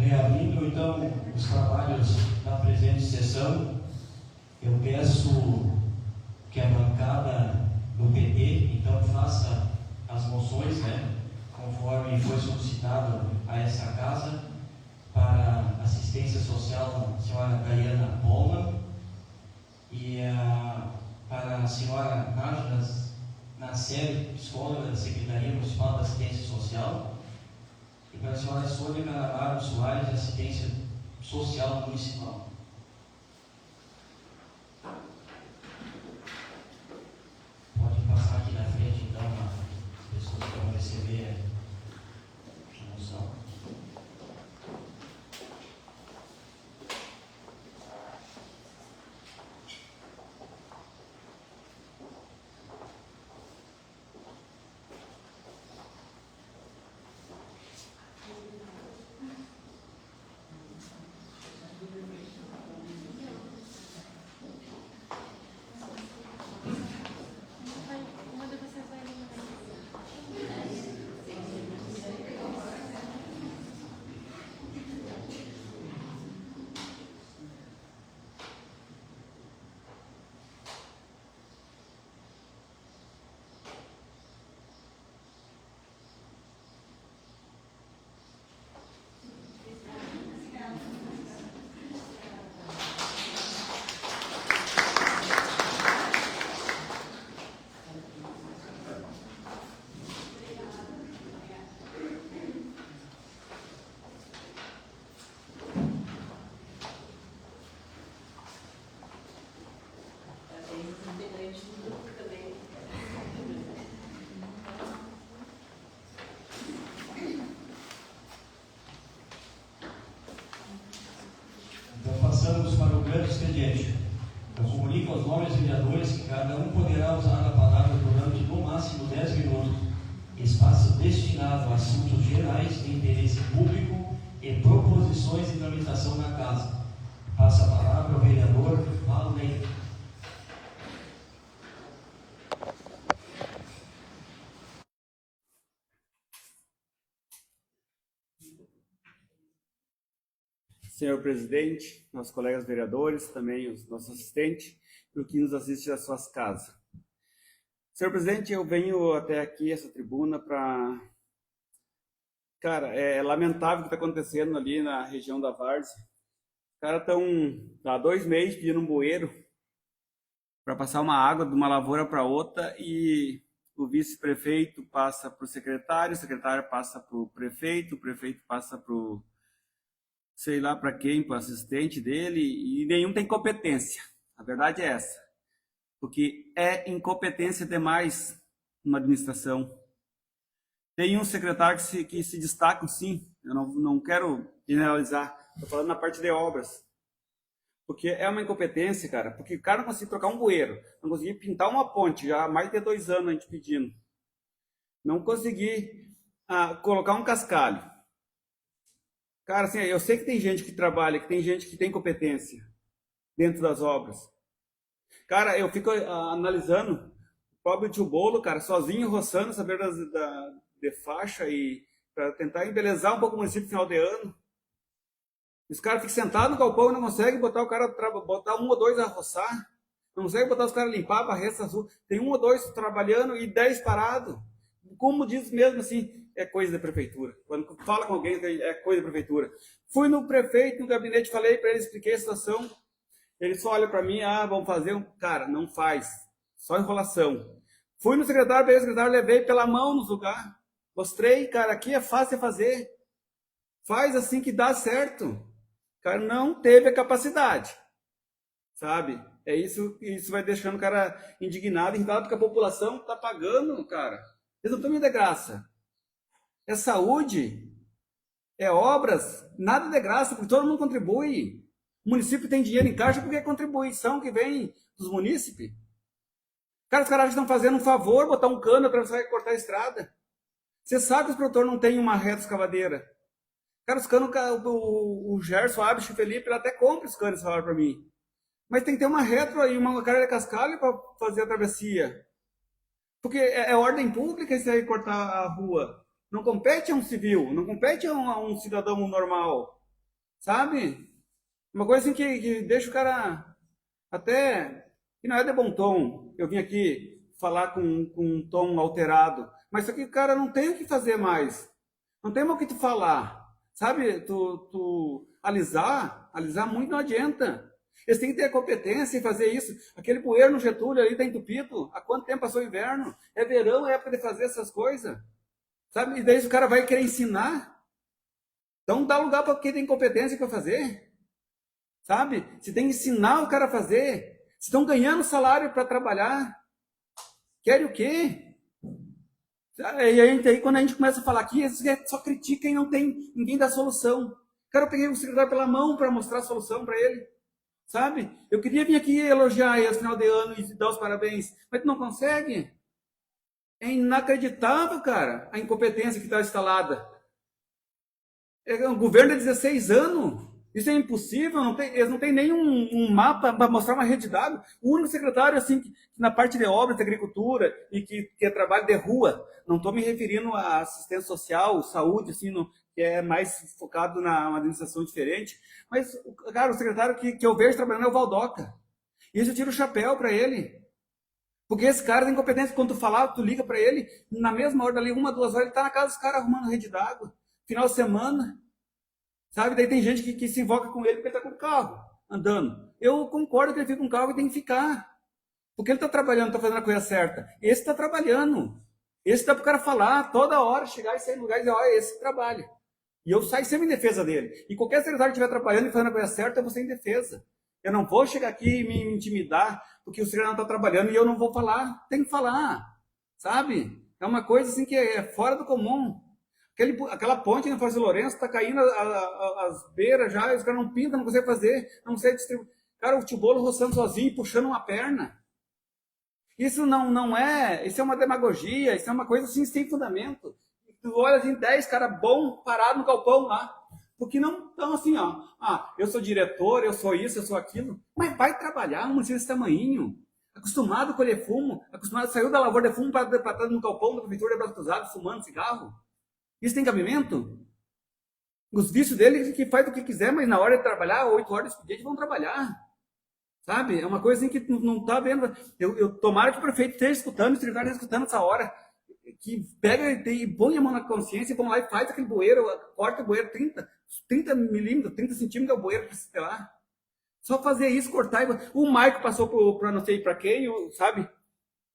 Reabrindo então os trabalhos da presente sessão, eu peço que a bancada do PT então faça as moções, conforme foi solicitado a essa casa, para assistência social da senhora Dayana Poma e para a senhora Nájila Nasser, psicóloga da Secretaria Municipal da Assistência Social, e para a senhora Sônia Canavaro Soares, Assistência Social Municipal. Pode passar aqui na frente, então, as pessoas que vão receber a moção. Passamos para o grande expediente. Eu comunico aos nobres vereadores que cada um poderá usar a palavra durante no máximo 10 minutos. Espaço destinado a assuntos gerais de interesse público e proposições de tramitação na casa. Passa a palavra ao vereador Valnei. Senhor presidente, nossos colegas vereadores, também os nossos assistentes e o que nos assiste das suas casas. Senhor presidente, eu venho até aqui, essa tribuna, para... Cara, é lamentável o que está acontecendo ali na região da Várzea. Os caras estão há 2 meses pedindo um bueiro para passar uma água de uma lavoura para outra e o vice-prefeito passa para o secretário passa para o prefeito passa para o sei lá para quem, para o assistente dele, e nenhum tem competência. A verdade é essa. Porque é incompetência demais numa administração. Tem um secretário que se destaca, sim, eu não quero generalizar, estou falando na parte de obras. Porque é uma incompetência, cara, porque o cara não conseguiu trocar um bueiro, não conseguiu pintar uma ponte, já há mais de 2 anos a gente pedindo. Não consegui colocar um cascalho. Cara, assim, eu sei que tem gente que trabalha, que tem gente que tem competência dentro das obras. Cara, eu fico analisando o pobre tio Bolo, cara, sozinho, roçando essa beira de faixa e para tentar embelezar um pouco o município no final de ano. Os caras ficam sentados no galpão e não conseguem botar o cara, botar 1 ou 2 a roçar. Não conseguem botar os caras a limpar, varrer essas ruas. Tem 1 ou 2 trabalhando e 10 parados. Como diz mesmo assim, é coisa da prefeitura. Quando fala com alguém, é coisa da prefeitura. Fui no prefeito, no gabinete, falei para ele, expliquei a situação. Ele só olha para mim, vamos fazer um... Cara, não faz. Só enrolação. Fui no secretário, peguei o secretário, levei pela mão nos lugares. Mostrei, cara, aqui é fácil fazer. Faz assim que dá certo. O cara não teve a capacidade. Sabe? É isso vai deixando o cara indignado, irritado, porque a população tá pagando, cara. Eles não estão me de graça. É saúde, é obras, nada de graça, porque todo mundo contribui. O município tem dinheiro em caixa porque é contribuição que vem dos munícipes. Cara, os caras estão fazendo um favor, botar um cano, atravessar e cortar a estrada. Você sabe que os produtores não têm uma reta escavadeira. Cara, os canos, o Gerson, o Abich, o Felipe, ele até compra os canos, falaram para mim. Mas tem que ter uma retro aí, uma carga de cascalho para fazer a travessia. Porque é ordem pública isso aí, cortar a rua. Não compete a um civil, não compete a um cidadão normal. sabe? Uma coisa assim que deixa o cara até, que não é de bom tom. Eu vim aqui falar com um tom alterado, mas isso aqui o cara não tem o que fazer mais. Não tem mais o que tu falar, sabe? Tu alisar muito não adianta. Eles têm que ter a competência em fazer isso. Aquele bueiro no Getúlio ali está entupido. Há quanto tempo passou o inverno? É verão, é época de fazer essas coisas. Sabe? E daí o cara vai querer ensinar. Então dá lugar para quem tem competência para fazer. Sabe? Você tem que ensinar o cara a fazer. Se estão ganhando salário para trabalhar, querem o quê? E aí, quando a gente começa a falar aqui, eles só criticam e não tem ninguém dá solução. Cara, eu peguei o secretário pela mão para mostrar a solução para ele. Sabe? Eu queria vir aqui elogiar ele no final de ano e dar os parabéns, mas tu não consegue. É inacreditável, cara, a incompetência que está instalada. É um governo de 16 anos. Isso é impossível, eles não têm nem um mapa para mostrar uma rede d'água. O único secretário, assim, que na parte de obras, de agricultura e que é trabalho de rua, não estou me referindo a assistência social, saúde, assim, que é mais focado na administração diferente. Mas, cara, o secretário que eu vejo trabalhando é o Valdoca. E isso eu tiro o chapéu para ele. Porque esse cara tem competência. Quando tu falar, tu liga para ele, na mesma hora, dali 1, 2 horas, ele está na casa dos caras arrumando rede d'água. Final de semana. Sabe? Daí tem gente que se invoca com ele porque ele está com o carro, andando. Eu concordo que ele fica com o carro e tem que ficar. Porque ele está trabalhando, está fazendo a coisa certa. Esse está trabalhando. Esse dá para o cara falar toda hora, chegar e sair no lugar e dizer, olha, esse trabalha. E eu saio sempre em defesa dele. E qualquer secretário que estiver trabalhando e fazendo a coisa certa, eu vou ser em defesa. Eu não vou chegar aqui e me intimidar porque o secretário não está trabalhando e eu não vou falar. Tem que falar. Sabe? É uma coisa assim que é fora do comum. Aquela ponte na Foz do Lourenço está caindo as beiras já, os caras não pintam, não conseguem fazer, não conseguem distribuir. Cara, o Tibolo roçando sozinho, puxando uma perna. Isso não é, isso é uma demagogia, isso é uma coisa assim sem fundamento. Tu olha assim, 10 caras bons parados no galpão lá. Porque não estão assim, ó. Ah, eu sou diretor, eu sou isso, eu sou aquilo. Mas vai trabalhar um município desse tamanhinho. Acostumado a colher fumo, acostumado a sair da lavoura de fumo para estar no galpão da prefeitura de Braço Cruzado, fumando cigarro. Isso tem cabimento? Os vícios dele que faz o que quiser, mas na hora de trabalhar, 8 horas por dia, vão trabalhar. Sabe? É uma coisa assim que não está vendo. Eu tomara que o prefeito esteja escutando, o secretário esteja escutando essa hora. Que pega e põe a mão na consciência e vão lá e faz aquele bueiro, corta o bueiro 30 milímetros, 30 centímetros é o bueiro que se lá. Só fazer isso, cortar. O Maico passou para não sei para quem, sabe?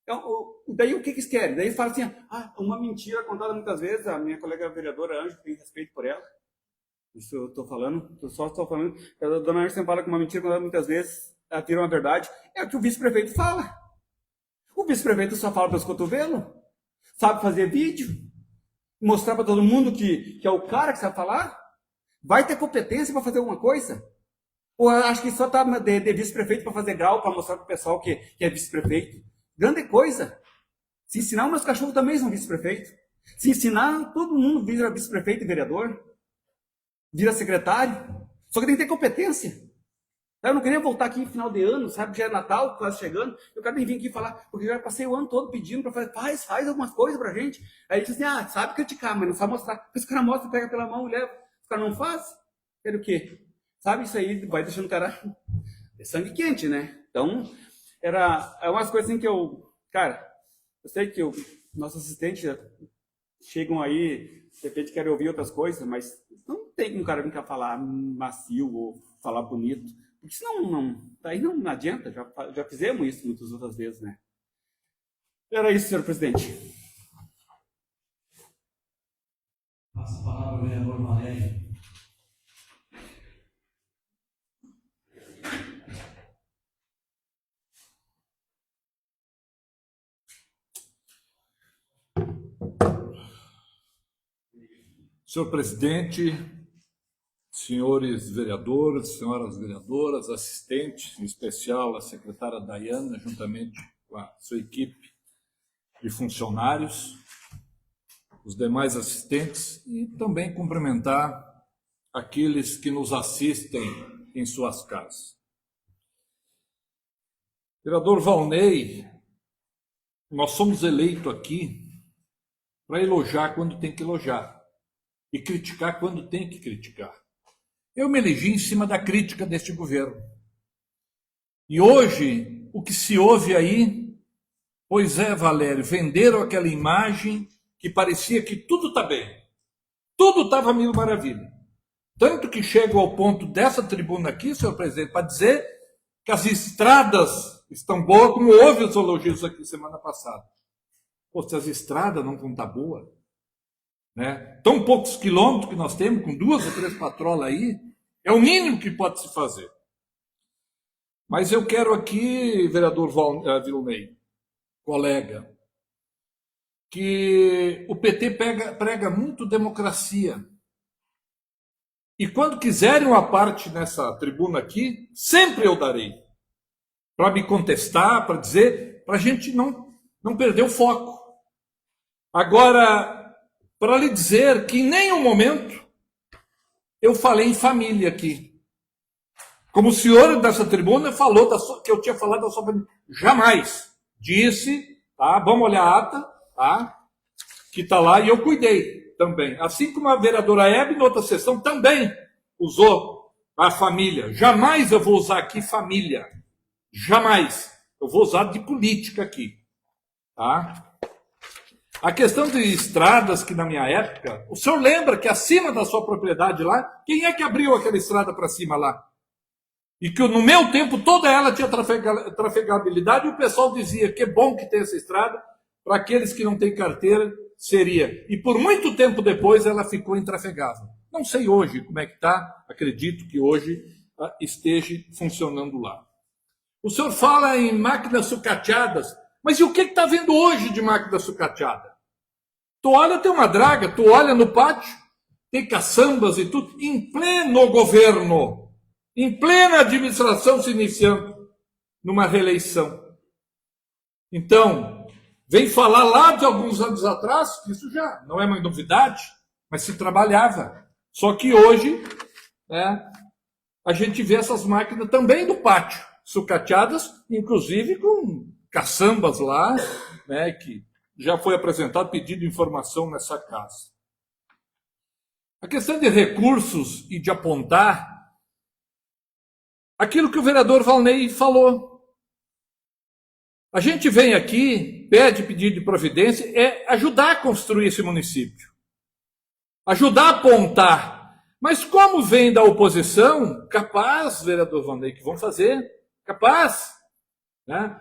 Então, daí o que eles querem? Daí eles falam assim, uma mentira contada muitas vezes, a minha colega vereadora Ângela, tem respeito por ela, isso eu estou falando, só estou falando, a dona Ângela sempre fala que uma mentira contada muitas vezes, ela tira uma verdade, é o que o vice-prefeito fala. O vice-prefeito só fala pelos cotovelos, sabe fazer vídeo, mostrar para todo mundo que é o cara que sabe falar, vai ter competência para fazer alguma coisa? Ou acho que só está de vice-prefeito para fazer grau, para mostrar para o pessoal que é vice-prefeito? Grande coisa. Se ensinar, meus cachorros também são vice-prefeito. Se ensinar, todo mundo vira vice-prefeito e vereador. Vira secretário. Só que tem que ter competência. Eu não queria voltar aqui no final de ano, sabe? Já é Natal, quase chegando. Eu quero vir aqui falar, porque eu já passei o ano todo pedindo para fazer, faz algumas coisas pra gente. Aí diz assim, sabe criticar, mas não sabe mostrar. Porque os caras mostram, pega pela mão e leva. Os caras não fazem. Quer o quê? Sabe, isso aí vai deixando o cara de sangue quente, né? Então, é umas coisas assim que cara, eu sei que nossos assistentes chegam aí, de repente querem ouvir outras coisas, mas não tem um cara vir cá falar macio ou falar bonito, porque senão daí não adianta, já fizemos isso muitas outras vezes, né? Era isso, senhor presidente. Passa a palavra ao vereador Valério. Senhor presidente, senhores vereadores, senhoras vereadoras, assistentes, em especial a secretária Dayana, juntamente com a sua equipe de funcionários, os demais assistentes, e também cumprimentar aqueles que nos assistem em suas casas. Vereador Valnei, nós somos eleitos aqui para elogiar quando tem que elogiar e criticar quando tem que criticar. Eu me elegi em cima da crítica deste governo. E hoje, o que se ouve aí, pois é, Valério, venderam aquela imagem que parecia que tudo está bem. Tudo estava mil maravilha. Tanto que chego ao ponto dessa tribuna aqui, senhor presidente, para dizer que as estradas estão boas, como houve os elogios aqui semana passada. Pô, se as estradas não vão estar boas, né? Tão poucos quilômetros que nós temos, com 2 ou 3 patrolas aí, é o mínimo que pode se fazer. Mas eu quero aqui, vereador Vilney, colega, que o PT prega muito democracia. E quando quiserem uma parte nessa tribuna aqui, sempre eu darei. Para me contestar, para dizer, para a gente não perder o foco. Agora, para lhe dizer que em nenhum momento eu falei em família aqui. Como o senhor dessa tribuna falou que eu tinha falado da sua família. Jamais. Disse, tá? Vamos olhar a ata, tá? Que está lá, e eu cuidei também. Assim como a vereadora Hebe, na outra sessão, também usou a família. Jamais eu vou usar aqui família. Jamais. Eu vou usar de política aqui. Tá? A questão de estradas, que na minha época, o senhor lembra que acima da sua propriedade lá, quem é que abriu aquela estrada para cima lá? E que no meu tempo toda ela tinha trafegabilidade, e o pessoal dizia que é bom que tem essa estrada, para aqueles que não têm carteira, seria. E por muito tempo depois ela ficou intrafegável. Não sei hoje como é que está, acredito que hoje esteja funcionando lá. O senhor fala em máquinas sucateadas, mas e o que está vendo hoje de máquina sucateada? Tu olha, tem uma draga, tu olha no pátio, tem caçambas e tudo, em pleno governo, em plena administração se iniciando numa reeleição. Então, vem falar lá de alguns anos atrás, que isso já não é uma novidade, mas se trabalhava. Só que hoje, a gente vê essas máquinas também do pátio, sucateadas, inclusive com caçambas lá, né, que já foi apresentado pedido de informação nessa casa. A questão de recursos e de apontar aquilo que o vereador Valnei falou. A gente vem aqui, pede pedido de providência, é ajudar a construir esse município. Ajudar a apontar. Mas como vem da oposição, capaz, vereador Valnei, que vão fazer, capaz.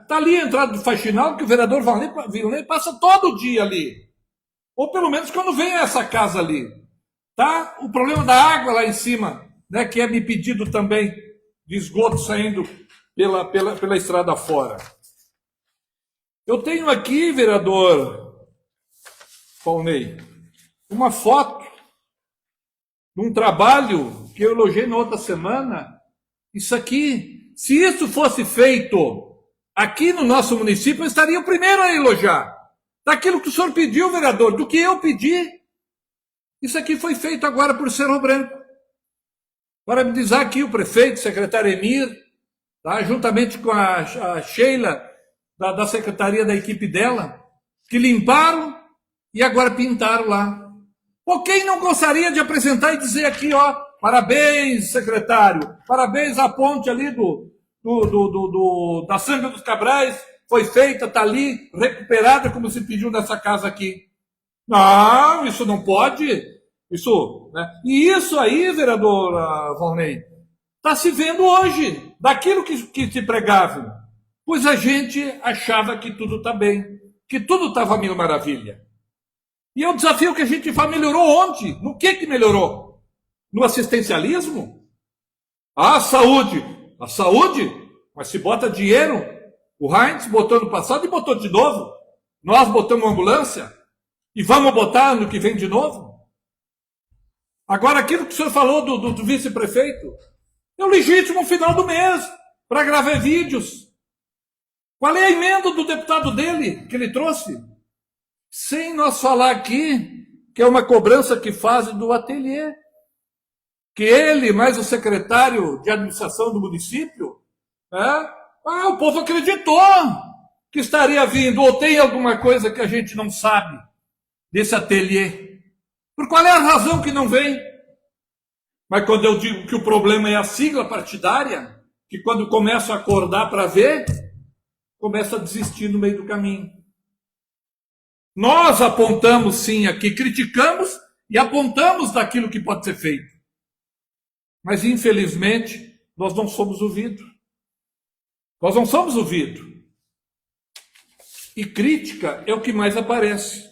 Está ali a entrada do faxinal, que o vereador Vilnei passa todo dia ali. Ou pelo menos quando vem a essa casa ali. Tá? O problema da água lá em cima, né, que é me pedido também de esgoto saindo pela estrada fora. Eu tenho aqui, vereador Valnei, uma foto de um trabalho que eu elogiei na outra semana. Isso aqui, se isso fosse feito aqui no nosso município, eu estaria o primeiro a elogiar. Daquilo que o senhor pediu, vereador, do que eu pedi. Isso aqui foi feito agora por Cerro Branco. Para me dizer aqui o prefeito, o secretário Emir, tá, juntamente com a Sheila, da secretaria da equipe dela, que limparam e agora pintaram lá. Pô, quem não gostaria de apresentar e dizer aqui, ó, parabéns, secretário, parabéns à ponte ali da Sanga dos Cabrais, foi feita, está ali, recuperada, como se pediu nessa casa aqui. Não, isso não pode. Isso, né? E isso aí, vereador Valnei, está se vendo hoje, daquilo que se pregava. Pois a gente achava que tudo está bem, que tudo estava mil maravilha. E é um desafio que a gente melhorou onde? No que melhorou? No assistencialismo? A saúde, mas se bota dinheiro, o Heinz botou no passado e botou de novo. Nós botamos uma ambulância e vamos botar no que vem de novo. Agora, aquilo que o senhor falou do vice-prefeito, é o legítimo final do mês para gravar vídeos. Qual é a emenda do deputado dele que ele trouxe? Sem nós falar aqui que é uma cobrança que faz do ateliê. Que ele, mais o secretário de administração do município, o povo acreditou que estaria vindo, ou tem alguma coisa que a gente não sabe desse ateliê. Por qual é a razão que não vem? Mas quando eu digo que o problema é a sigla partidária, que quando começo a acordar para ver, começo a desistir no meio do caminho. Nós apontamos sim aqui, criticamos e apontamos daquilo que pode ser feito. Mas infelizmente, nós não somos ouvidos. Nós não somos ouvidos. E crítica é o que mais aparece.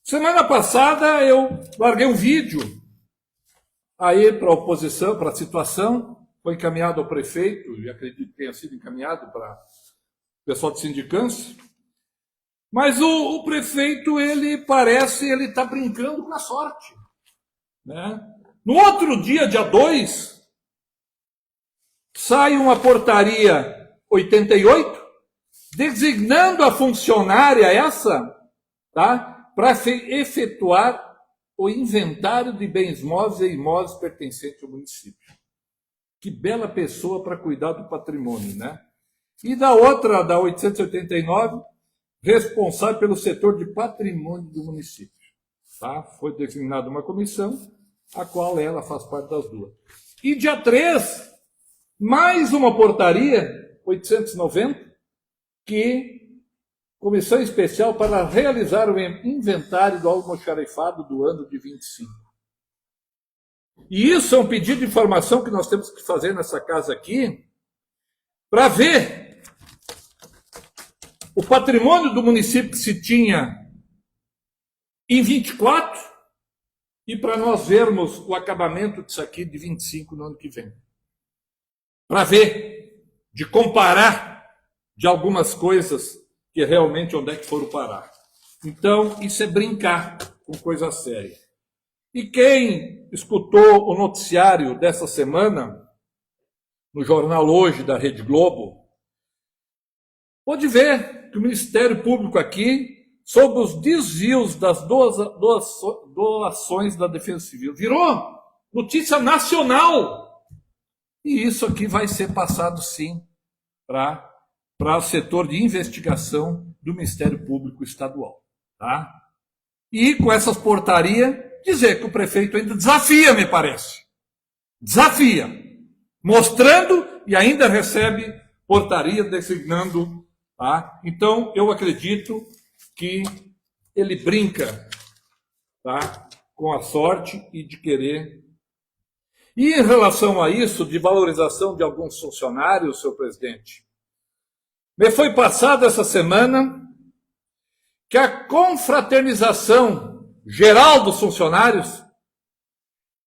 Semana passada eu larguei um vídeo aí para a oposição, para a situação, foi encaminhado ao prefeito, e acredito que tenha sido encaminhado para o pessoal de sindicância, mas o prefeito, ele está brincando com a sorte. Né? No outro dia, dia 2, sai uma portaria 88, designando a funcionária essa, tá, para efetuar o inventário de bens móveis e imóveis pertencentes ao município. Que bela pessoa para cuidar do patrimônio, né? E da outra, da 889, responsável pelo setor de patrimônio do município. Tá? Foi designada uma comissão, a qual ela faz parte das duas. E dia 3, mais uma portaria, 890, que comissão especial para realizar o inventário do almoxarifado do ano de 25. E isso é um pedido de informação que nós temos que fazer nessa casa aqui, para ver o patrimônio do município que se tinha em 24 e para nós vermos o acabamento disso aqui de 25 no ano que vem. Para ver, de comparar de algumas coisas que realmente onde é que foram parar. Então, isso é brincar com coisa séria. E quem escutou o noticiário dessa semana, no jornal Hoje, da Rede Globo, pode ver que o Ministério Público aqui, sob os desvios das doações da Defesa Civil, virou notícia nacional. E isso aqui vai ser passado, sim, para o setor de investigação do Ministério Público Estadual. Tá? E com essas portarias, dizer que o prefeito ainda desafia, me parece. Desafia. Mostrando e ainda recebe portaria designando. Tá? Então, eu acredito que ele brinca, tá, com a sorte e de querer. E em relação a isso, de valorização de alguns funcionários, senhor presidente, me foi passado essa semana que a confraternização geral dos funcionários,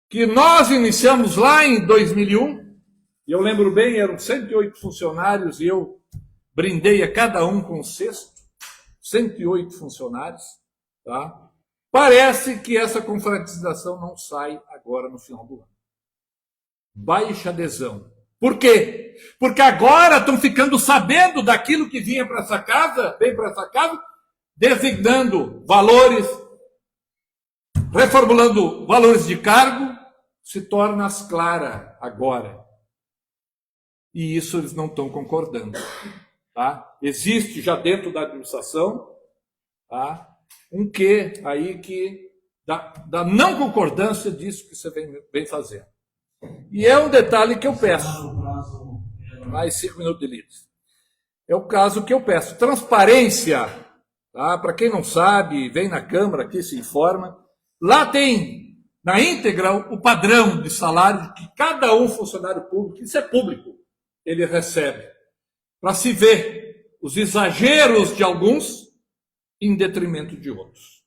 que nós iniciamos lá em 2001, e eu lembro bem, eram 108 funcionários, e eu brindei a cada um com um cesto, 108 funcionários, tá? Parece que essa confraternização não sai agora no final do ano. Baixa adesão. Por quê? Porque agora estão ficando sabendo daquilo que vinha para essa casa, vem para essa casa, designando valores, reformulando valores de cargo, se torna às claras agora. E isso eles não estão concordando. Tá? Existe já dentro da administração, tá, um quê aí que da não concordância disso que você vem fazendo. E é um detalhe que eu peço. Mais 5 minutos de líder. É o caso que eu peço. Transparência. Tá? Para quem não sabe, vem na Câmara aqui, se informa. Lá tem, na íntegra, o padrão de salário que cada um funcionário público, isso é público, ele recebe. Para se ver os exageros de alguns em detrimento de outros.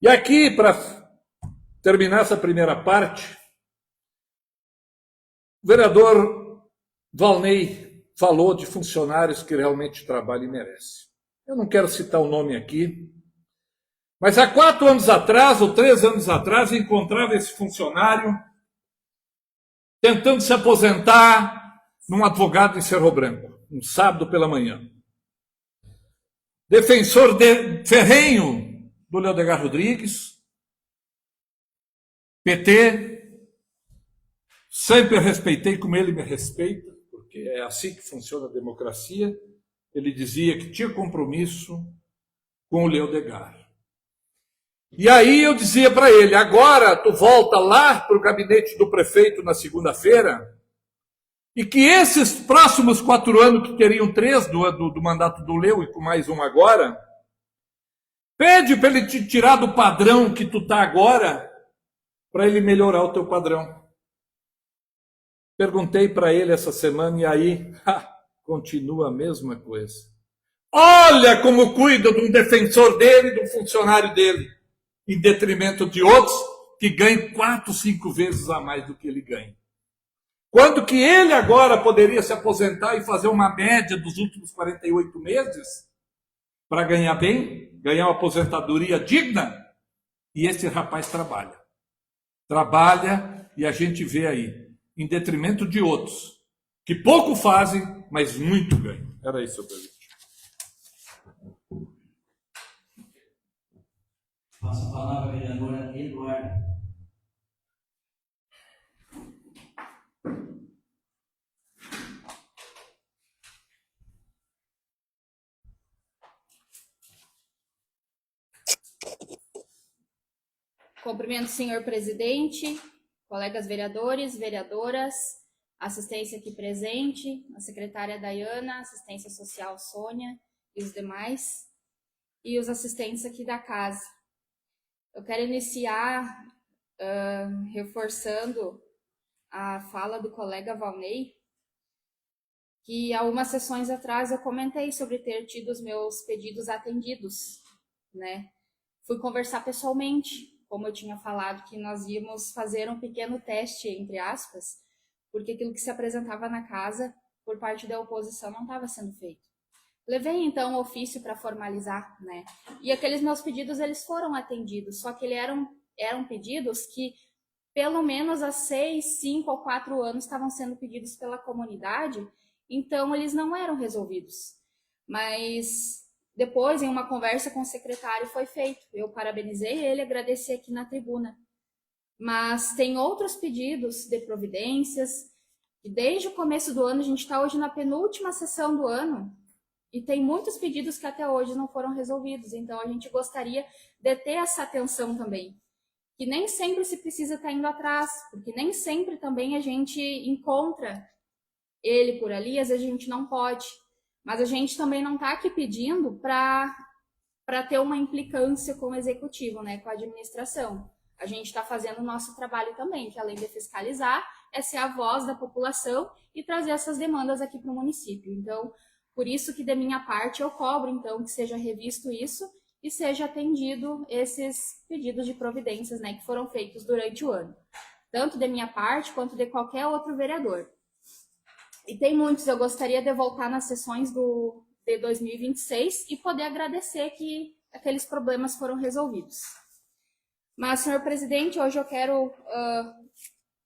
E aqui, para terminar essa primeira parte, o vereador Valnei falou de funcionários que realmente trabalham e merecem. Eu não quero citar o nome aqui, mas há 4 anos atrás, ou 3 anos atrás, eu encontrava esse funcionário tentando se aposentar num advogado em Cerro Branco, um sábado pela manhã. Defensor ferrenho do Leodegar Rodrigues, PT, sempre respeitei como ele me respeita, porque é assim que funciona a democracia. Ele dizia que tinha compromisso com o Leodegar. E aí eu dizia para ele, agora tu volta lá para o gabinete do prefeito na segunda-feira, e que esses próximos 4 anos, que teriam 3 do mandato do Leu e com mais um agora, pede para ele te tirar do padrão que tu tá agora, para ele melhorar o teu padrão. Perguntei para ele essa semana e aí, continua a mesma coisa. Olha como cuida de um defensor dele, de um funcionário dele, em detrimento de outros que ganham 4, 5 vezes a mais do que ele ganha. Quando que ele agora poderia se aposentar e fazer uma média dos últimos 48 meses para ganhar bem, ganhar uma aposentadoria digna? E esse rapaz trabalha. Trabalha e a gente vê aí, em detrimento de outros, que pouco fazem, mas muito ganham. Era isso, senhor presidente. Passa a palavra a vereadora Eduarda. Cumprimento o senhor presidente, colegas vereadores, vereadoras, assistência aqui presente, a secretária Dayana, assistência social Sônia e os demais, e os assistentes aqui da casa. Eu quero iniciar reforçando a fala do colega Valnei, que há umas sessões atrás eu comentei sobre ter tido os meus pedidos atendidos, né? Fui conversar pessoalmente, como eu tinha falado, que nós íamos fazer um pequeno teste, entre aspas, porque aquilo que se apresentava na casa por parte da oposição não estava sendo feito. Levei, então, o ofício para formalizar, né? E aqueles meus pedidos, eles foram atendidos, só que eles eram pedidos que, pelo menos há 6, 5 ou 4 anos, estavam sendo pedidos pela comunidade, então eles não eram resolvidos. Mas depois, em uma conversa com o secretário, foi feito. Eu parabenizei ele, agradeci aqui na tribuna. Mas tem outros pedidos de providências, e desde o começo do ano, a gente está hoje na penúltima sessão do ano, e tem muitos pedidos que até hoje não foram resolvidos. Então, a gente gostaria de ter essa atenção também. Que nem sempre se precisa estar indo atrás, porque nem sempre também a gente encontra ele por ali, às vezes a gente não pode. Mas a gente também não está aqui pedindo para ter uma implicância com o executivo, né, com a administração. A gente está fazendo o nosso trabalho também, que além de fiscalizar, é ser a voz da população e trazer essas demandas aqui para o município. Então, por isso que da minha parte eu cobro, então, que seja revisto isso e seja atendido esses pedidos de providências, né, que foram feitos durante o ano. Tanto da minha parte, quanto de qualquer outro vereador. E tem muitos, eu gostaria de voltar nas sessões de 2026 e poder agradecer que aqueles problemas foram resolvidos. Mas, senhor presidente, hoje eu quero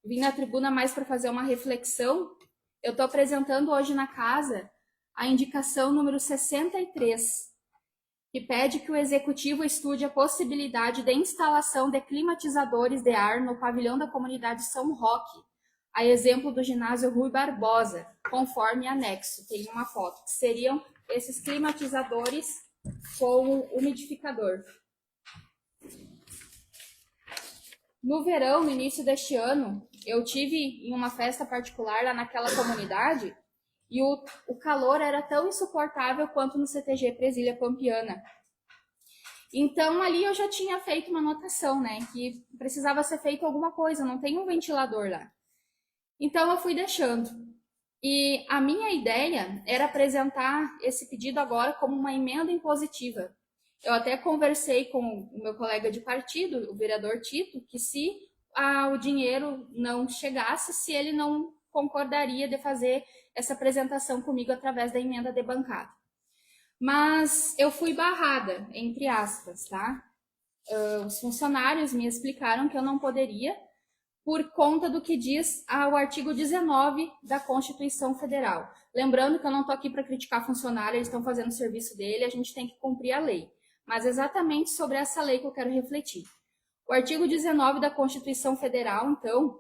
vir na tribuna mais para fazer uma reflexão. Eu estou apresentando hoje na casa a indicação número 63, que pede que o Executivo estude a possibilidade de instalação de climatizadores de ar no pavilhão da comunidade São Roque, a exemplo do ginásio Rui Barbosa, conforme anexo. Tem uma foto, que seriam esses climatizadores com umidificador. No verão, no início deste ano, eu tive em uma festa particular lá naquela comunidade e o calor era tão insuportável quanto no CTG Presília Pampiana. Então, ali eu já tinha feito uma anotação, né, que precisava ser feito alguma coisa, não tem um ventilador lá. Então, eu fui deixando. E a minha ideia era apresentar esse pedido agora como uma emenda impositiva. Eu até conversei com o meu colega de partido, o vereador Tito, que se o dinheiro não chegasse, se ele não concordaria de fazer essa apresentação comigo através da emenda de bancada. Mas eu fui barrada, entre aspas, tá? Os funcionários me explicaram que eu não poderia, por conta do que diz o artigo 19 da Constituição Federal. Lembrando que eu não estou aqui para criticar funcionário, eles estão fazendo o serviço dele, a gente tem que cumprir a lei. Mas exatamente sobre essa lei que eu quero refletir. O artigo 19 da Constituição Federal, então,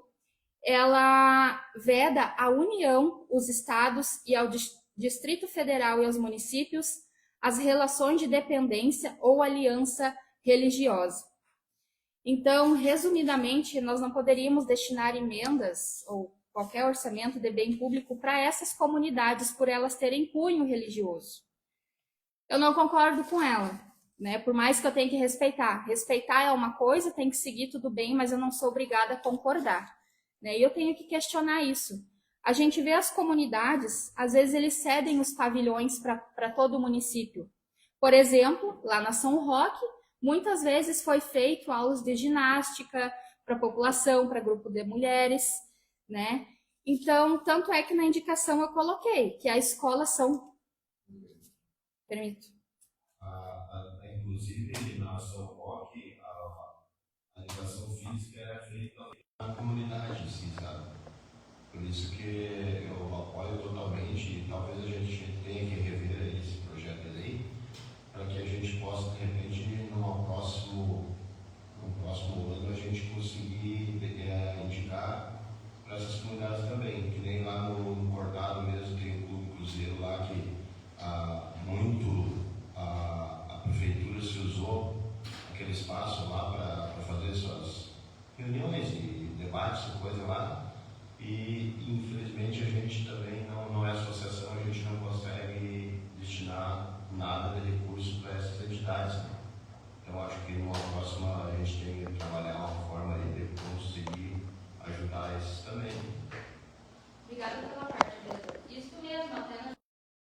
ela veda à União, os estados e ao Distrito Federal e aos municípios as relações de dependência ou aliança religiosa. Então, resumidamente, nós não poderíamos destinar emendas ou qualquer orçamento de bem público para essas comunidades por elas terem cunho religioso. Eu não concordo com ela, né? Por mais que eu tenha que respeitar. Respeitar é uma coisa, tem que seguir tudo bem, mas eu não sou obrigada a concordar, né? E eu tenho que questionar isso. A gente vê as comunidades, às vezes eles cedem os pavilhões para todo o município. Por exemplo, lá na São Roque, muitas vezes foi feito aulas de ginástica para a população, para grupo de mulheres, né? Então, tanto é que na indicação eu coloquei que a escola São... Permito. Inclusive, na São Roque, a educação física é feita na comunidade, assim, sabe? Por isso que eu apoio totalmente, e talvez a gente tenha que rever esse projeto de lei, para que a gente possa, de repente, no próximo ano, a gente conseguir indicar para essas comunidades também. Que nem lá no Cortado mesmo, tem um clube cruzeiro lá que a prefeitura se usou aquele espaço lá para fazer suas reuniões e debates e coisa lá. E, infelizmente, a gente também não é associação, a gente não consegue destinar nada de recurso para essas entidades, né? Então, acho que numa próxima a gente tem que trabalhar uma forma aí de conseguir ajudar esses também. Obrigada pela parte, vereador. Isso mesmo, até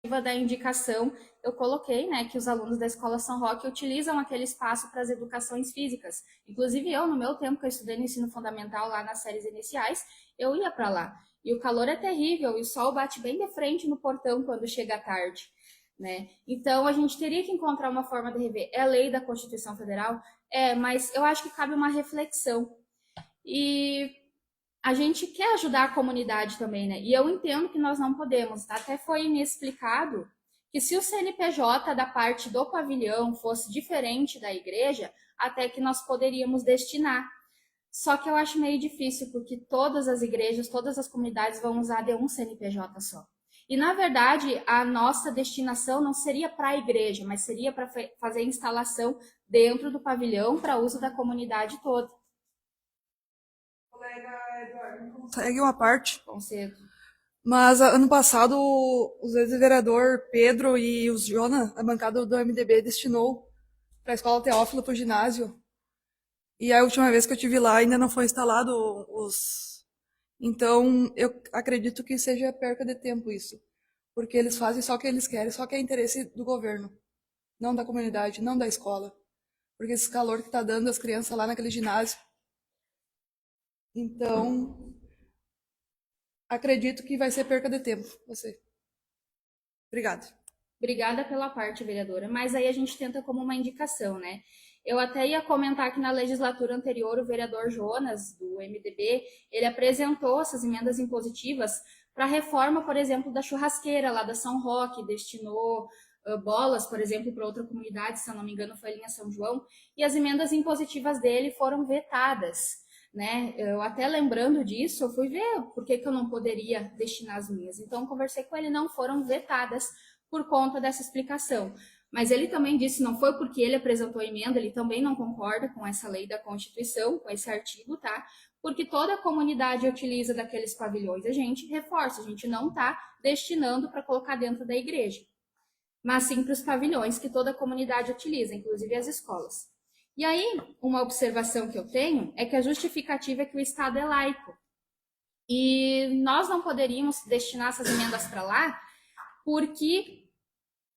na da indicação eu coloquei, né, que os alunos da Escola São Roque utilizam aquele espaço para as educações físicas. Inclusive eu, no meu tempo que eu estudei no ensino fundamental lá nas séries iniciais, eu ia para lá. E o calor é terrível e o sol bate bem de frente no portão quando chega à tarde, né? Então a gente teria que encontrar uma forma de rever. É lei da Constituição Federal? É, mas eu acho que cabe uma reflexão. E a gente quer ajudar a comunidade também, né? E eu entendo que nós não podemos. Até foi me explicado que se o CNPJ da parte do pavilhão fosse diferente da igreja, até que nós poderíamos destinar. Só que eu acho meio difícil, porque todas as igrejas, todas as comunidades vão usar de um CNPJ só. E, na verdade, a nossa destinação não seria para a igreja, mas seria para fazer instalação dentro do pavilhão para uso da comunidade toda. Colega Eduardo, consegue uma parte? Concedo. Mas ano passado os ex-vereador Pedro e os Jona, a bancada do MDB, destinou para a Escola Teófilo, para o ginásio. E a última vez que eu estive lá ainda não foi instalado os... Então eu acredito que seja perca de tempo isso. Porque eles fazem só o que eles querem, só que é interesse do governo. Não da comunidade, não da escola. Porque esse calor que está dando as crianças lá naquele ginásio. Então... acredito que vai ser perca de tempo, você. Obrigada. Obrigada pela parte, vereadora. Mas aí a gente tenta como uma indicação, né? Eu até ia comentar que na legislatura anterior, o vereador Jonas, do MDB, ele apresentou essas emendas impositivas para a reforma, por exemplo, da churrasqueira lá da São Roque, destinou bolas, por exemplo, para outra comunidade, se eu não me engano, foi a linha São João, e as emendas impositivas dele foram vetadas. Né? Eu até lembrando disso, eu fui ver por que eu não poderia destinar as minhas. Então, conversei com ele, não foram vetadas por conta dessa explicação. Mas ele também disse, não foi porque ele apresentou a emenda, ele também não concorda com essa lei da Constituição, com esse artigo, tá? Porque toda a comunidade utiliza daqueles pavilhões. A gente reforça, a gente não está destinando para colocar dentro da igreja, mas sim para os pavilhões que toda a comunidade utiliza, inclusive as escolas. E aí, uma observação que eu tenho é que a justificativa é que o Estado é laico. E nós não poderíamos destinar essas emendas para lá porque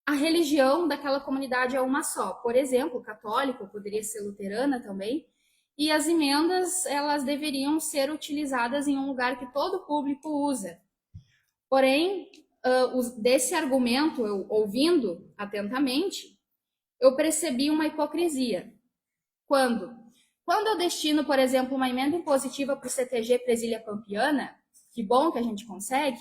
a religião daquela comunidade é uma só. Por exemplo, católico, poderia ser luterana também. E as emendas, elas deveriam ser utilizadas em um lugar que todo o público usa. Porém, desse argumento, eu ouvindo atentamente, eu percebi uma hipocrisia. Quando eu destino, por exemplo, uma emenda impositiva para o CTG Presília Pampiana, que bom que a gente consegue,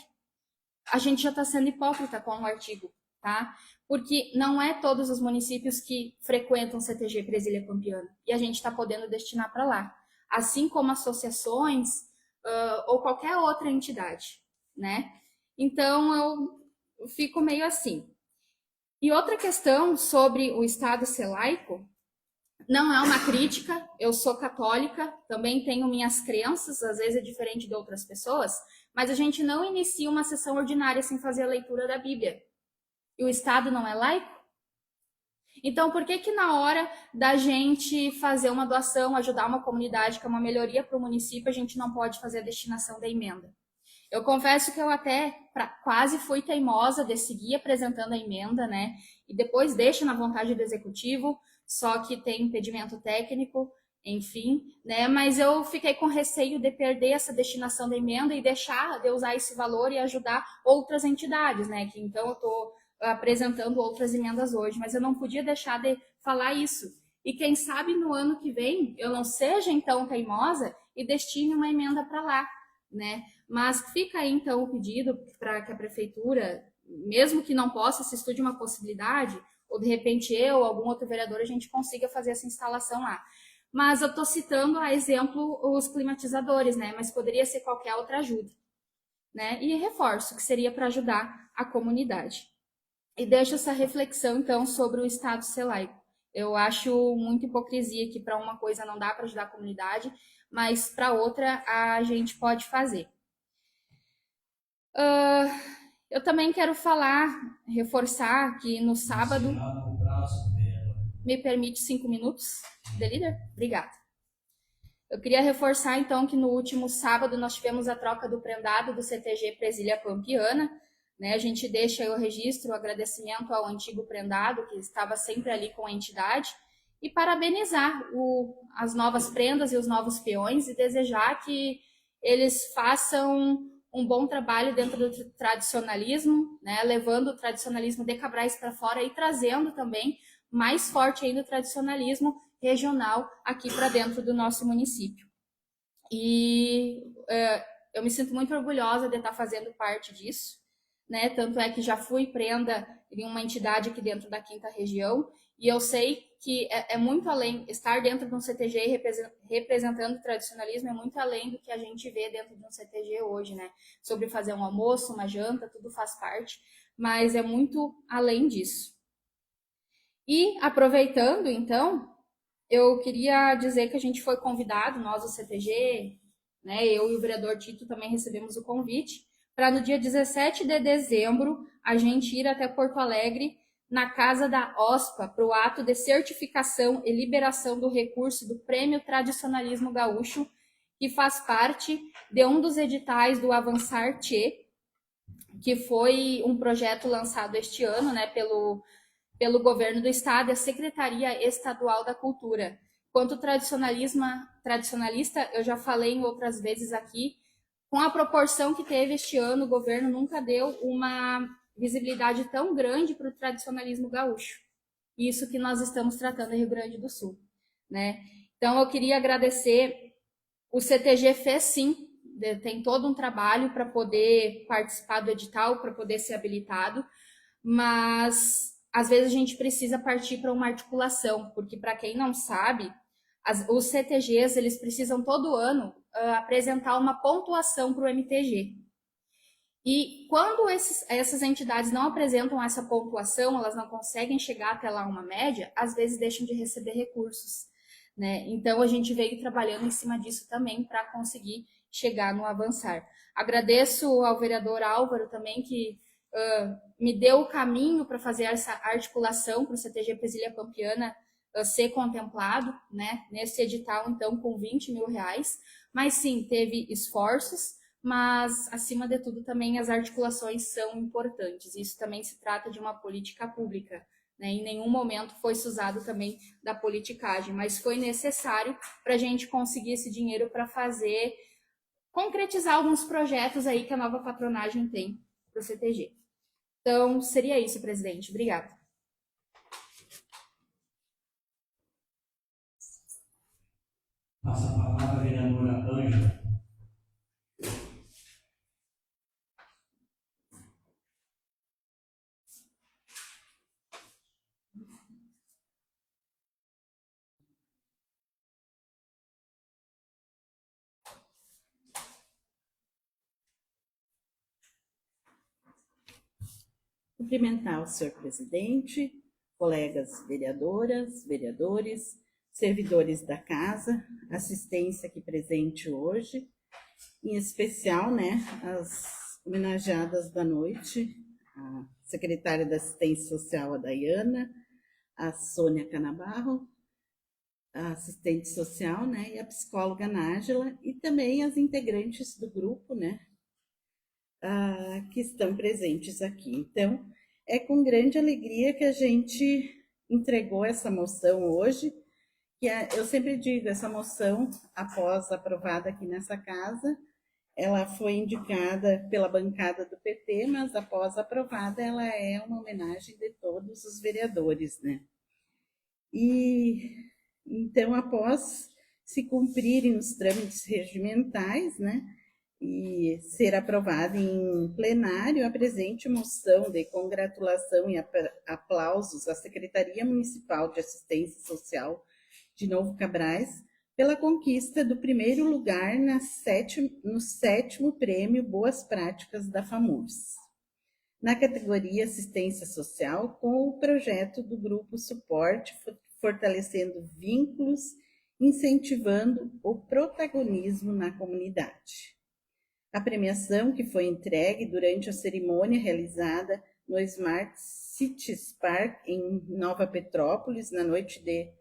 a gente já está sendo hipócrita com o artigo, tá? Porque não é todos os municípios que frequentam o CTG Presília Pampiana, e a gente está podendo destinar para lá, assim como associações ou qualquer outra entidade, né? Então, eu fico meio assim. E outra questão sobre o Estado ser laico, não é uma crítica, eu sou católica, também tenho minhas crenças, às vezes é diferente de outras pessoas, mas a gente não inicia uma sessão ordinária sem fazer a leitura da Bíblia. E o Estado não é laico? Então, por que na hora da gente fazer uma doação, ajudar uma comunidade, que é uma melhoria para o município, a gente não pode fazer a destinação da emenda? Eu confesso que eu até quase fui teimosa de seguir apresentando a emenda, né? E depois deixo na vontade do executivo, só que tem impedimento técnico, enfim, né? Mas eu fiquei com receio de perder essa destinação da emenda e deixar de usar esse valor e ajudar outras entidades, né? Que então eu estou apresentando outras emendas hoje, mas eu não podia deixar de falar isso. E quem sabe no ano que vem eu não seja então teimosa e destine uma emenda para lá, né? Mas fica aí então o pedido para que a prefeitura, mesmo que não possa, se estude uma possibilidade, ou de repente eu ou algum outro vereador a gente consiga fazer essa instalação lá. Mas eu estou citando a exemplo os climatizadores, né? Mas poderia ser qualquer outra ajuda, né? E reforço que seria para ajudar a comunidade. E deixo essa reflexão, então, sobre o Estado ser laico. Eu acho muita hipocrisia que para uma coisa não dá para ajudar a comunidade, mas para outra a gente pode fazer. Eu também quero reforçar que no sábado... Me permite 5 minutos, de líder? Obrigada. Eu queria reforçar, então, que no último sábado nós tivemos a troca do prendado do CTG Presília Pampiana, né? A gente deixa aí o registro, o agradecimento ao antigo prendado, que estava sempre ali com a entidade, e parabenizar as novas prendas e os novos peões e desejar que eles façam um bom trabalho dentro do tradicionalismo, né? Levando o tradicionalismo de Cabrais para fora e trazendo também mais forte ainda o tradicionalismo regional aqui para dentro do nosso município. E eu me sinto muito orgulhosa de estar fazendo parte disso, né? Tanto é que já fui prenda em uma entidade aqui dentro da 5ª região, e eu sei que é muito além, estar dentro de um CTG representando o tradicionalismo é muito além do que a gente vê dentro de um CTG hoje, né? Sobre fazer um almoço, uma janta, tudo faz parte, mas é muito além disso. E aproveitando, então, eu queria dizer que a gente foi convidado, nós do CTG, né, eu e o vereador Tito também recebemos o convite, para no dia 17 de dezembro a gente ir até Porto Alegre, na casa da OSPA, para o ato de certificação e liberação do recurso do Prêmio Tradicionalismo Gaúcho, que faz parte de um dos editais do Avançar Tchê, que foi um projeto lançado este ano, né, pelo governo do estado e a Secretaria Estadual da Cultura. Quanto tradicionalista, eu já falei em outras vezes aqui, com a proporção que teve este ano, o governo nunca deu uma visibilidade tão grande para o tradicionalismo gaúcho. Isso que nós estamos tratando em Rio Grande do Sul, né? Então, eu queria agradecer. O CTG fez sim, tem todo um trabalho para poder participar do edital, para poder ser habilitado, mas às vezes a gente precisa partir para uma articulação, porque para quem não sabe, os CTGs eles precisam todo ano apresentar uma pontuação para o MTG. E quando essas entidades não apresentam essa pontuação, elas não conseguem chegar até lá uma média, às vezes deixam de receber recursos, né? Então a gente veio trabalhando em cima disso também para conseguir chegar no avançar. Agradeço ao vereador Álvaro também que me deu o caminho para fazer essa articulação para o CTG Presília Pampiana ser contemplado, né, nesse edital, então, com R$20 mil. Mas sim, teve esforços, mas, acima de tudo, também as articulações são importantes. Isso também se trata de uma política pública, né? Em nenhum momento foi se usado também da politicagem, mas foi necessário para a gente conseguir esse dinheiro para concretizar alguns projetos aí que a nova patronagem tem para o CTG. Então, seria isso, presidente. Obrigada. Passa a palavra a vereadora Ângela. Cumprimentar o senhor presidente, colegas vereadoras, vereadores, servidores da casa, assistência aqui presente hoje, em especial, né, as homenageadas da noite, a secretária da Assistência Social, a Dayana, a Sônia Canabarro, a assistente social, né, e a psicóloga Nájila, e também as integrantes do grupo, né, que estão presentes aqui. Então, é com grande alegria que a gente entregou essa moção hoje, que eu sempre digo, essa moção, após aprovada aqui nessa casa, ela foi indicada pela bancada do PT, mas após aprovada, ela é uma homenagem de todos os vereadores, né? E então, após se cumprirem os trâmites regimentais, né, e ser aprovada em plenário, a presente moção de congratulação e aplausos à Secretaria Municipal de Assistência Social de Novo Cabrais pela conquista do primeiro lugar no 7º Prêmio Boas Práticas da FAMURS, na categoria Assistência Social, com o projeto do Grupo Suporte, fortalecendo vínculos, incentivando o protagonismo na comunidade. A premiação, que foi entregue durante a cerimônia realizada no Smart Cities Park, em Nova Petrópolis, na noite de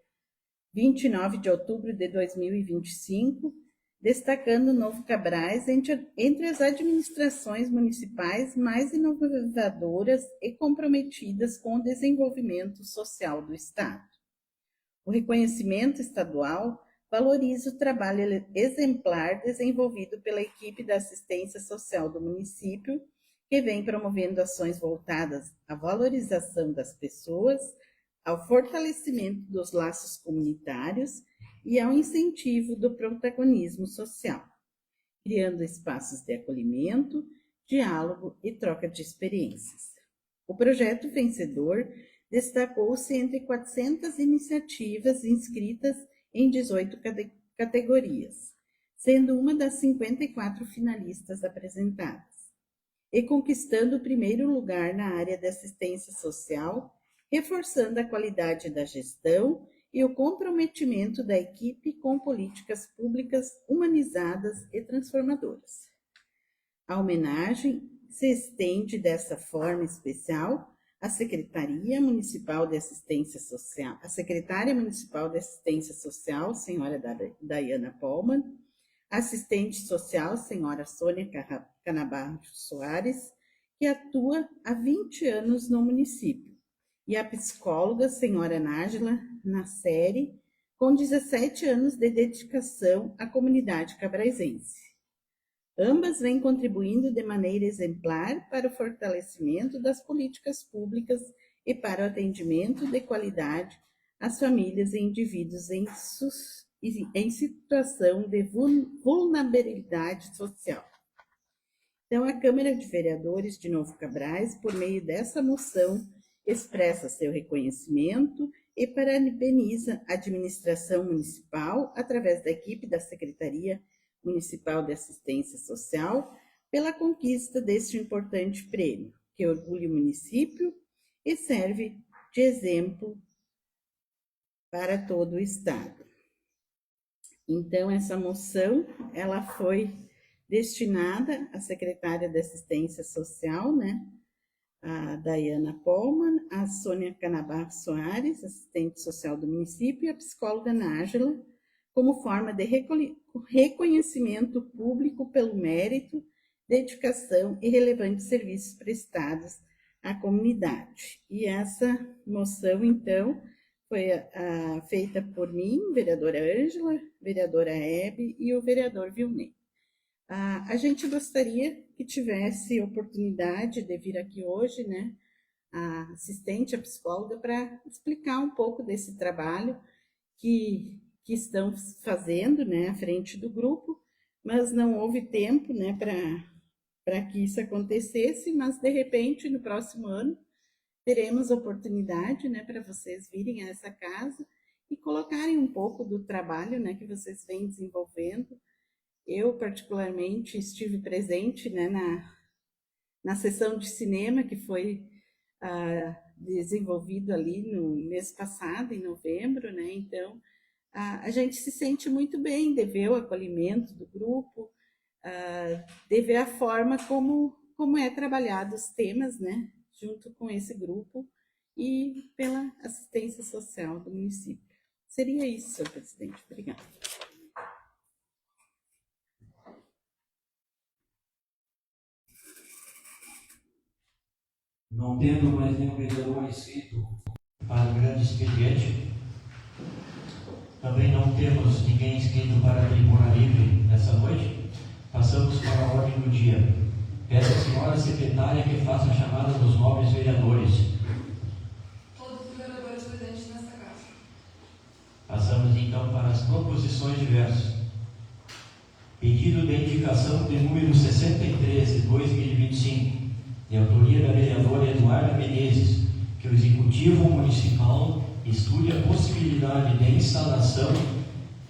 29 de outubro de 2025, destacando Novo Cabrais entre as administrações municipais mais inovadoras e comprometidas com o desenvolvimento social do Estado. O reconhecimento estadual valoriza o trabalho exemplar desenvolvido pela equipe da assistência social do município, que vem promovendo ações voltadas à valorização das pessoas, ao fortalecimento dos laços comunitários e ao incentivo do protagonismo social, criando espaços de acolhimento, diálogo e troca de experiências. O projeto vencedor destacou-se entre 400 iniciativas inscritas em 18 categorias, sendo uma das 54 finalistas apresentadas, e conquistando o primeiro lugar na área de assistência social, reforçando a qualidade da gestão e o comprometimento da equipe com políticas públicas humanizadas e transformadoras. A homenagem se estende dessa forma especial à Secretaria Municipal de Assistência Social, a Secretária Municipal de Assistência Social, senhora Dayana Pollmann, assistente social, senhora Sônia Canabarro Soares, que atua há 20 anos no município, e a psicóloga, senhora Nájila Nasseri, com 17 anos de dedicação à comunidade cabraisense. Ambas vêm contribuindo de maneira exemplar para o fortalecimento das políticas públicas e para o atendimento de qualidade às famílias e indivíduos em situação de vulnerabilidade social. Então, a Câmara de Vereadores de Novo Cabrais, por meio dessa moção, expressa seu reconhecimento e parabeniza a administração municipal, através da equipe da Secretaria Municipal de Assistência Social, pela conquista deste importante prêmio, que orgulha o município e serve de exemplo para todo o Estado. Então, essa moção, ela foi destinada à secretária de Assistência Social, né, a Dayana Pollmann, a Sônia Canabarro Soares, assistente social do município, e a psicóloga Nájila, como forma de reconhecimento público pelo mérito, dedicação e relevantes serviços prestados à comunidade. E essa moção, então, foi feita por mim, vereadora Ângela, vereadora Hebe e o vereador Vilney. A gente gostaria que tivesse oportunidade de vir aqui hoje, né, a assistente, a psicóloga, para explicar um pouco desse trabalho que estão fazendo, né, à frente do grupo, mas não houve tempo, né, para que isso acontecesse, mas de repente no próximo ano teremos oportunidade, né, para vocês virem a essa casa e colocarem um pouco do trabalho, né, que vocês vêm desenvolvendo. Eu, particularmente, estive presente, né, na sessão de cinema que foi desenvolvido ali no mês passado, em novembro, né, então a gente se sente muito bem de ver o acolhimento do grupo, de ver a forma como é trabalhado os temas, né, junto com esse grupo e pela assistência social do município. Seria isso, senhor presidente. Obrigada. Não tendo mais nenhum vereador inscrito para o grande expediente, também não temos ninguém inscrito para a tribuna livre nessa noite, passamos para a ordem do dia. Peço à senhora secretária que faça a chamada dos nobres vereadores. Todos os vereadores presentes nesta casa. Passamos então para as proposições diversas. Pedido de indicação de número 63 de 2025, de autoria da vereadora Eduarda Menezes, que o Executivo Municipal estude a possibilidade de instalação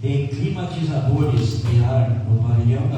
de climatizadores de ar no pavilhão